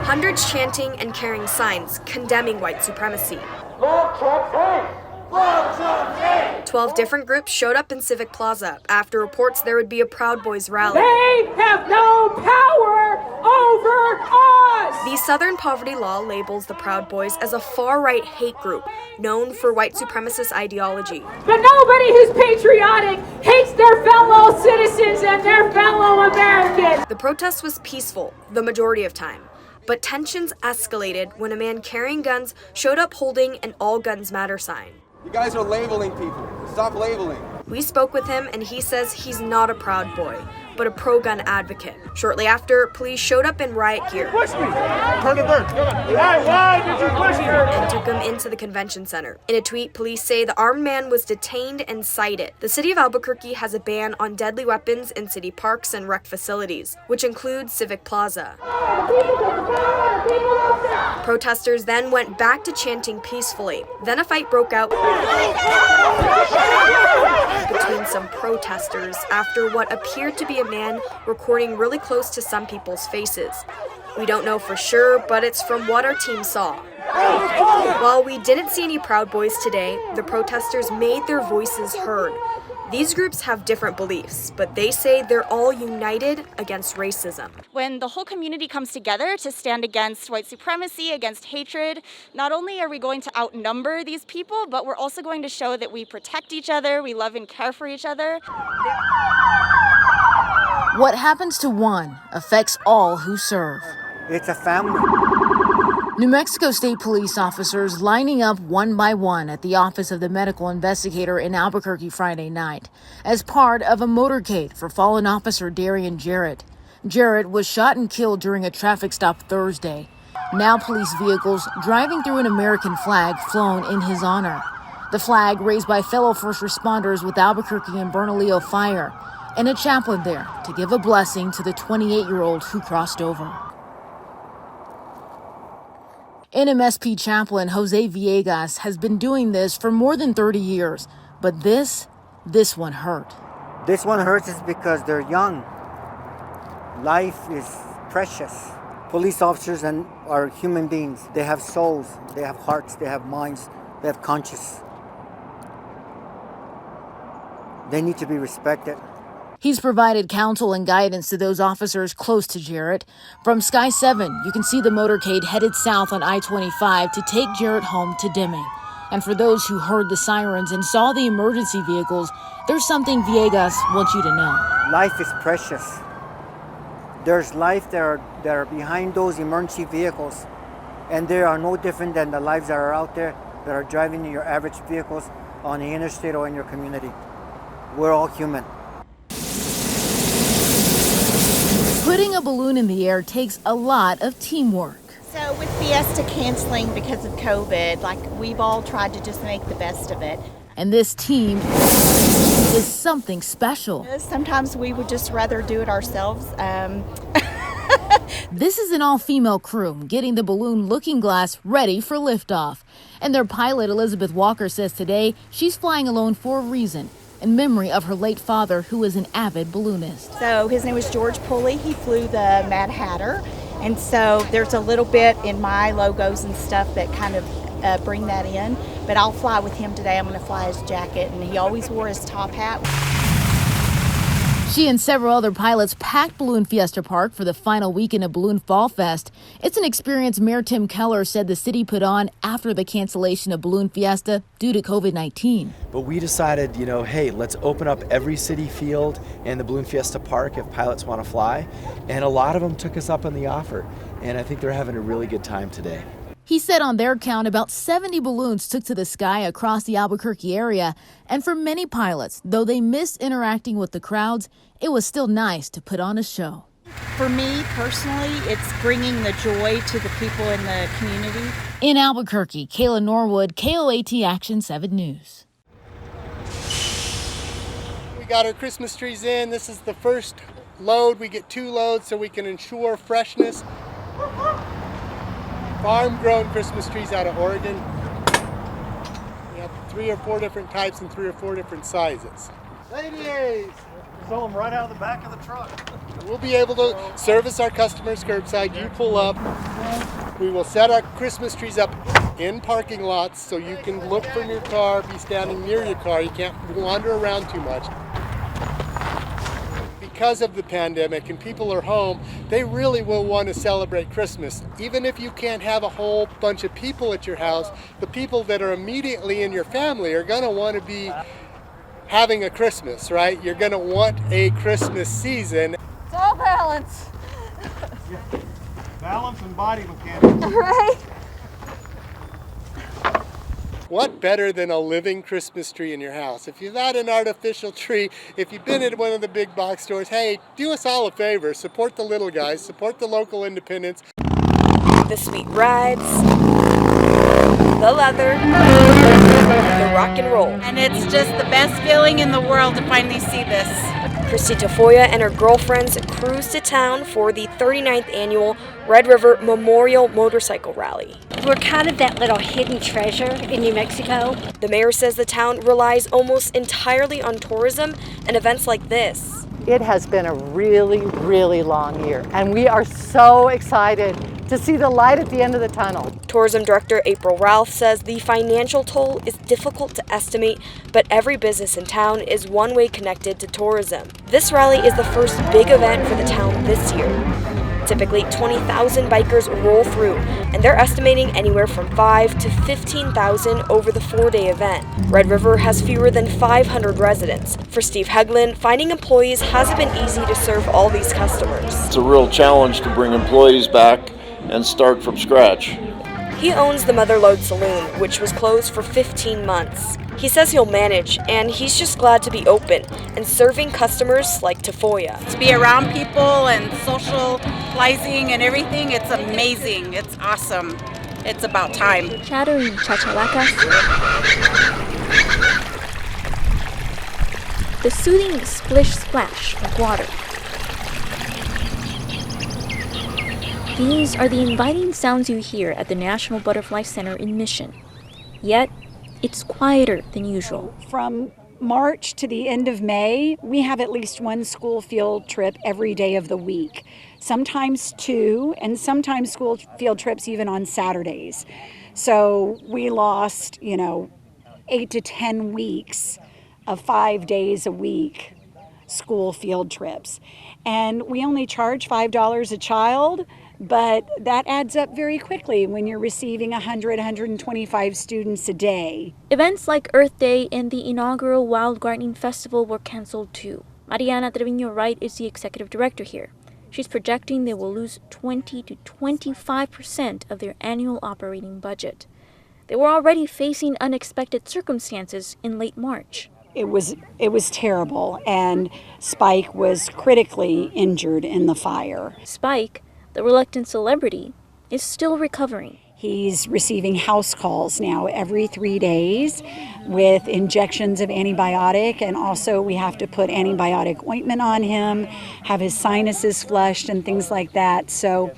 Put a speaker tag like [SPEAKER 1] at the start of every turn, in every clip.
[SPEAKER 1] Hundreds chanting and carrying signs condemning white supremacy. 12 different groups showed up in Civic Plaza after reports there would be a Proud Boys rally.
[SPEAKER 2] They have no power over us!
[SPEAKER 1] The Southern Poverty Law labels the Proud Boys as a far-right hate group known for white supremacist ideology.
[SPEAKER 2] But nobody who's patriotic hates their fellow citizens and their fellow Americans.
[SPEAKER 1] The protest was peaceful the majority of time, but tensions escalated when a man carrying guns showed up holding an All Guns Matter sign.
[SPEAKER 3] You guys are labeling people. Stop labeling.
[SPEAKER 1] We spoke with him and he says he's not a Proud Boy, but a pro-gun advocate. Shortly after, police showed up in riot gear.
[SPEAKER 4] Push me! Turn it back! Why did you push me?
[SPEAKER 1] And took him into the convention center. In a tweet, police say the armed man was detained and cited. The city of Albuquerque has a ban on deadly weapons in city parks and rec facilities, which includes Civic Plaza. Protesters then went back to chanting peacefully. Then a fight broke out between some protesters after what appeared to be a man recording really close to some people's faces. We don't know for sure, but it's from what our team saw. While we didn't see any Proud Boys today, the protesters made their voices heard. These groups have different beliefs, but they say they're all united against racism.
[SPEAKER 5] When the whole community comes together to stand against white supremacy, against hatred, not only are we going to outnumber these people, but we're also going to show that we protect each other, we love and care for each other.
[SPEAKER 6] What happens to one affects all who serve.
[SPEAKER 7] It's a family.
[SPEAKER 6] New Mexico State Police officers lining up one by one at the office of the medical investigator in Albuquerque Friday night as part of a motorcade for fallen officer Darian Jarrett. Jarrett was shot and killed during a traffic stop Thursday. Now police vehicles driving through an American flag flown in his honor. The flag raised by fellow first responders with Albuquerque and Bernalillo Fire, and a chaplain there to give a blessing to the 28-year-old who crossed over. NMSP chaplain Jose Villegas has been doing this for more than 30 years, but this one hurt.
[SPEAKER 7] This one hurts is because they're young. Life is precious. Police officers are human beings. They have souls, they have hearts, they have minds, they have conscience. They need to be respected.
[SPEAKER 6] He's provided counsel and guidance to those officers close to Jarrett. From Sky 7, you can see the motorcade headed south on I-25 to take Jarrett home to Deming. And for those who heard the sirens and saw the emergency vehicles, there's something Villegas wants you to know.
[SPEAKER 7] Life is precious. There's life that are behind those emergency vehicles, and they are no different than the lives that are out there that are driving in your average vehicles on the interstate or in your community. We're all human.
[SPEAKER 6] Putting a balloon in the air takes a lot of teamwork.
[SPEAKER 8] So with Fiesta canceling because of COVID, we've all tried to just make the best of it.
[SPEAKER 6] And this team is something special.
[SPEAKER 8] Sometimes we would just rather do it ourselves.
[SPEAKER 6] This is an all-female crew getting the balloon Looking Glass ready for liftoff. And their pilot, Elizabeth Walker, says today she's flying alone for a reason, in memory of her late father, who was an avid balloonist.
[SPEAKER 8] So his name was George Pulley. He flew the Mad Hatter. And so there's a little bit in my logos and stuff that kind of bring that in. But I'll fly with him today. I'm going to fly his jacket. And he always wore his top hat.
[SPEAKER 6] She and several other pilots packed Balloon Fiesta Park for the final weekend of Balloon Fall Fest. It's an experience Mayor Tim Keller said the city put on after the cancellation of Balloon Fiesta due to COVID-19.
[SPEAKER 9] But we decided, hey, let's open up every city field and the Balloon Fiesta Park if pilots want to fly. And a lot of them took us up on the offer. And I think they're having a really good time today.
[SPEAKER 6] He said on their count, about 70 balloons took to the sky across the Albuquerque area. And for many pilots, though they missed interacting with the crowds, it was still nice to put on a show.
[SPEAKER 8] For me personally, it's bringing the joy to the people in the community.
[SPEAKER 6] In Albuquerque, Kayla Norwood, KOAT Action 7 News.
[SPEAKER 10] We got our Christmas trees in. This is the first load. We get 2 loads so we can ensure freshness. Farm-grown Christmas trees out of Oregon. We have 3 or 4 different types and 3 or 4 different sizes.
[SPEAKER 4] Ladies! Throw them right out of the back of the truck.
[SPEAKER 10] We'll be able to service our customers curbside. You pull up. We will set our Christmas trees up in parking lots so you can look from your car, be standing near your car. You can't wander around too much. Because of the pandemic and people are home, they really will want to celebrate Christmas. Even if you can't have a whole bunch of people at your house, the people that are immediately in your family are going to want to be having a Christmas, right? You're going to want a Christmas season.
[SPEAKER 2] It's all balance.
[SPEAKER 4] Balance and body mechanics.
[SPEAKER 2] Right?
[SPEAKER 10] What better than a living Christmas tree in your house? If you've had an artificial tree, if you've been at one of the big box stores, hey, do us all a favor. Support the little guys, support the local independents.
[SPEAKER 1] The sweet rides, the leather, the rock and roll.
[SPEAKER 11] And it's just the best feeling in the world to finally see this.
[SPEAKER 1] Christy Tafoya and her girlfriends cruised to town for the 39th annual Red River Memorial Motorcycle Rally.
[SPEAKER 12] We're kind of that little hidden treasure in New Mexico.
[SPEAKER 1] The mayor says the town relies almost entirely on tourism and events like this.
[SPEAKER 13] It has been a really, really long year, and we are so excited to see the light at the end of the tunnel.
[SPEAKER 1] Tourism Director April Ralph says the financial toll is difficult to estimate, but every business in town is one way connected to tourism. This rally is the first big event for the town this year. Typically, 20,000 bikers roll through, and they're estimating anywhere from 5,000 to 15,000 over the 4-day event. Red River has fewer than 500 residents. For Steve Hegland, finding employees hasn't been easy to serve all these customers.
[SPEAKER 14] It's a real challenge to bring employees back and start from scratch.
[SPEAKER 1] He owns the Mother Lode Saloon, which was closed for 15 months. He says he'll manage, and he's just glad to be open and serving customers like Tafoya.
[SPEAKER 11] To be around people and socializing and everything, it's amazing. It's awesome. It's about time.
[SPEAKER 15] Chattering chachalacas. The soothing splish-splash of water. These are the inviting sounds you hear at the National Butterfly Center in Mission. Yet, it's quieter than usual.
[SPEAKER 16] From March to the end of May, we have at least one school field trip every day of the week. Sometimes 2, and sometimes school field trips even on Saturdays. So we lost, 8 to 10 weeks of 5 days a week school field trips. And we only charge $5 a child, but that adds up very quickly when you're receiving 125 students a day.
[SPEAKER 15] Events like Earth Day and the inaugural Wild Gardening Festival were canceled too. Mariana Trevino Wright is the executive director here. She's projecting they will lose 20 to 25% of their annual operating budget. They were already facing unexpected circumstances in late March.
[SPEAKER 16] It was terrible, and Spike was critically injured in the fire.
[SPEAKER 15] Spike, the reluctant celebrity, is still recovering.
[SPEAKER 16] He's receiving house calls now every 3 days with injections of antibiotic, and also we have to put antibiotic ointment on him, have his sinuses flushed and things like that. So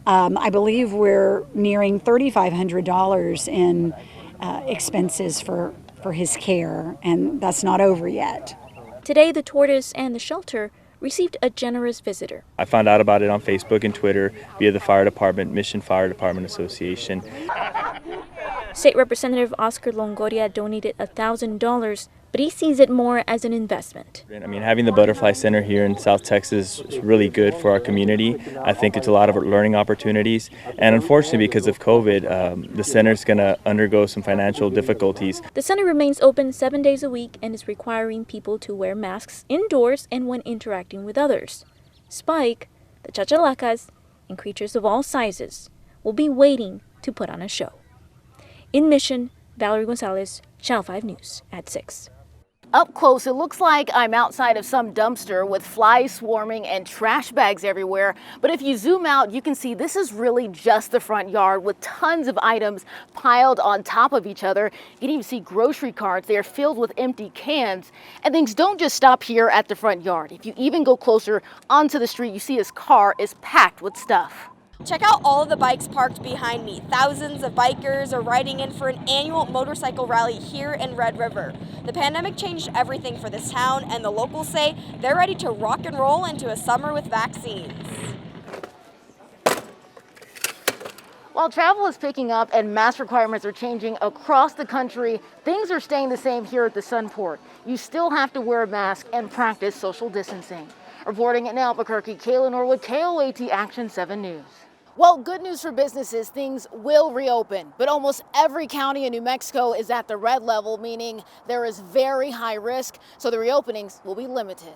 [SPEAKER 16] I believe we're nearing $3,500 in expenses for his care, and that's not over yet.
[SPEAKER 15] Today, the tortoise and the shelter received a generous visitor.
[SPEAKER 17] I found out about it on Facebook and Twitter via the fire department, Mission Fire Department Association.
[SPEAKER 15] State Representative Oscar Longoria donated $1,000, but he sees it more as an investment.
[SPEAKER 17] I mean, having the Butterfly Center here in South Texas is really good for our community. I think it's a lot of learning opportunities. And unfortunately, because of COVID, the center's going to undergo some financial difficulties.
[SPEAKER 15] The center remains open 7 days a week and is requiring people to wear masks indoors and when interacting with others. Spike, the chachalacas, and creatures of all sizes will be waiting to put on a show. In Mission, Valerie Gonzalez, Channel 5 News at 6.
[SPEAKER 6] Up close, it looks like I'm outside of some dumpster with flies swarming and trash bags everywhere. But if you zoom out, you can see this is really just the front yard with tons of items piled on top of each other. You can even see grocery carts. They are filled with empty cans. And things don't just stop here at the front yard. If you even go closer onto the street, you see his car is packed with stuff.
[SPEAKER 1] Check out all of the bikes parked behind me. Thousands of bikers are riding in for an annual motorcycle rally here in Red River. The pandemic changed everything for this town, and the locals say they're ready to rock and roll into a summer with vaccines.
[SPEAKER 6] While travel is picking up and mask requirements are changing across the country, things are staying the same here at the Sunport. You still have to wear a mask and practice social distancing. Reporting in Albuquerque, Kayla Norwood, KOAT Action 7 News. Well, good news for businesses, things will reopen, but almost every county in New Mexico is at the red level, meaning there is very high risk, so the reopenings will be limited.